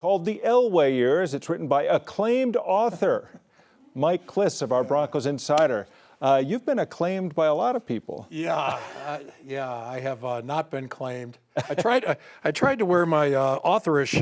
Called The Elway Years. It's written by acclaimed author Mike-Klis of our Broncos Insider. You've been acclaimed by a lot of people. Yeah, I have not been claimed. I tried to wear my authorish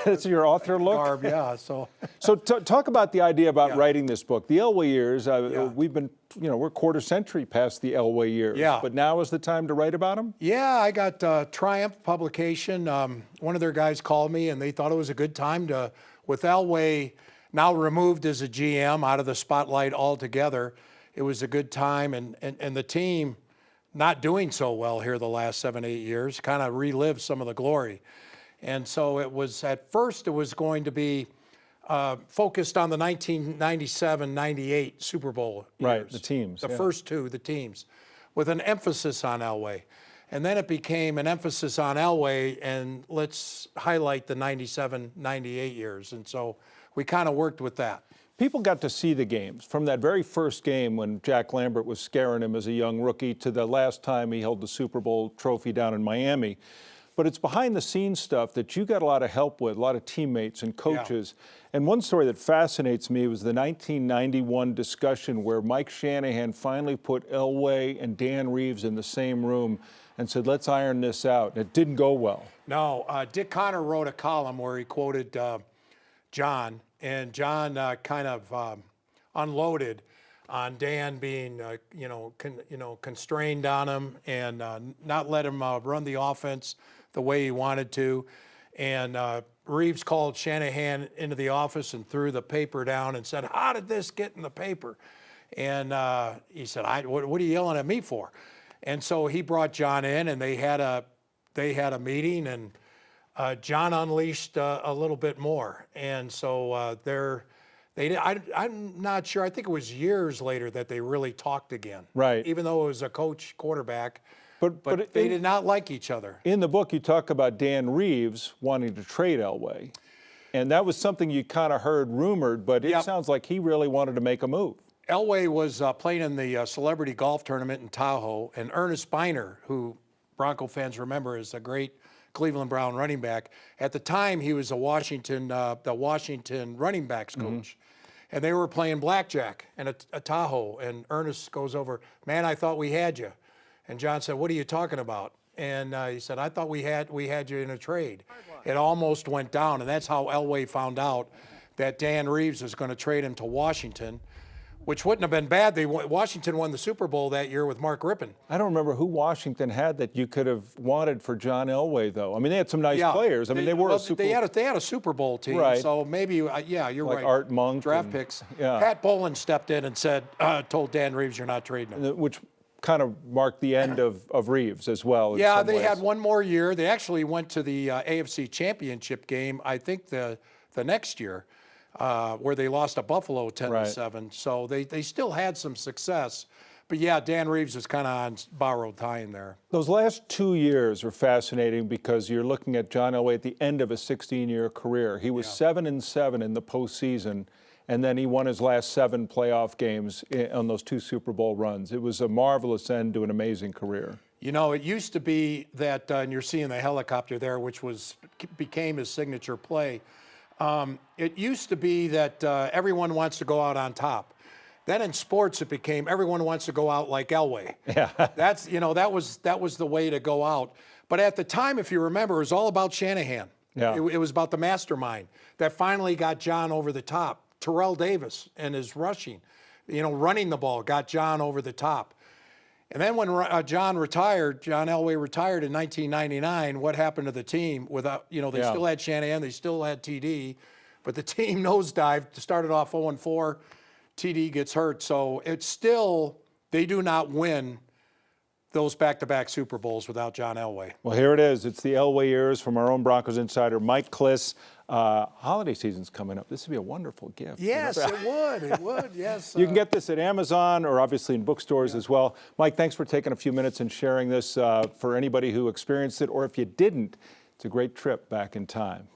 That's your author look? garb, yeah. So talk about the idea about writing this book, The Elway Years. We've been, we're quarter century past the Elway years. Yeah. But now is the time to write about them? yeah, I got Triumph Publication. One of their guys called me, and they thought it was a good time to, with Elway now removed as a GM out of the spotlight altogether, it was a good time, and the team not doing so well here the last 7-8 years, kind of relived some of the glory. And so it was, at first it was going to be focused on the 1997-98 Super Bowl years. Right, the teams. The first two, the teams, with an emphasis on Elway. And then it became an emphasis on Elway, and let's highlight the 97-98 years. And so we kind of worked with that. People got to see the games from that very first game when Jack Lambert was scaring him as a young rookie to the last time he held the Super Bowl trophy down in Miami. But it's behind the scenes stuff that you got a lot of help with, a lot of teammates and coaches. Yeah. And one story that fascinates me was the 1991 discussion where Mike Shanahan finally put Elway and Dan Reeves in the same room and said, let's iron this out. It didn't go well. No, Dick Connor wrote a column where he quoted John, and John kind of unloaded on Dan being, constrained on him and not let him run the offense the way he wanted to. And Reeves called Shanahan into the office and threw the paper down and said, "How did this get in the paper?" And he said, "What are you yelling at me for?" And so he brought John in, and they had a meeting, and John unleashed a little bit more. And so I'm not sure. I think it was years later that they really talked again. Right. Even though it was a coach quarterback, but they did not like each other. In the book, you talk about Dan Reeves wanting to trade Elway. And that was something you kind of heard rumored, but it sounds like he really wanted to make a move. Elway was playing in the celebrity golf tournament in Tahoe, and Ernest Biner, who Bronco fans remember is a great Cleveland Brown running back. At the time, he was the Washington running backs coach. And they were playing blackjack in a Tahoe, and Ernest goes over, "Man, I thought we had you." And John said, "What are you talking about?" And he said, "I thought we had you in a trade." It almost went down, and that's how Elway found out that Dan Reeves was going to trade him to Washington, which wouldn't have been bad. Washington won the Super Bowl that year with Mark Rippon. I don't remember who Washington had that you could have wanted for John Elway, though. I mean, they had some nice players. I mean, they had a Super Bowl team, right. So maybe, you're like right. Art Monk. Draft picks. Yeah. Pat Bowlen stepped in and said, told Dan Reeves, "You're not trading him." Which kind of marked the end of Reeves as well. Yeah, they had one more year. They actually went to the AFC Championship game, I think the next year, where they lost to Buffalo 10-7. So they still had some success. But yeah, Dan Reeves was kind of on borrowed time there. Those last 2 years were fascinating because you're looking at John Elway at the end of a 16-year career. He was 7-7 in the postseason, and then he won his last 7 playoff games on those 2 Super Bowl runs. It was a marvelous end to an amazing career. You know, it used to be that, and you're seeing the helicopter there, which became his signature play. It used to be that everyone wants to go out on top. Then in sports, it became everyone wants to go out like Elway. Yeah. That's, that was the way to go out. But at the time, if you remember, it was all about Shanahan. Yeah. It was about the mastermind that finally got John over the top. Terrell Davis and his rushing, running the ball, got John over the top. And then when John Elway retired in 1999, what happened to the team? Without, they still had Shanahan, they still had TD, but the team nosedived, started off 0-4, TD gets hurt. So it's still, they do not win those back-to-back Super Bowls without John Elway. Well, here it is. It's the Elway years from our own Broncos insider, Mike-Klis. Holiday season's coming up. This would be a wonderful gift. Yes, it would. It would, yes. You can get this at Amazon or obviously in bookstores as well. Mike, thanks for taking a few minutes and sharing this for anybody who experienced it, or if you didn't, it's a great trip back in time.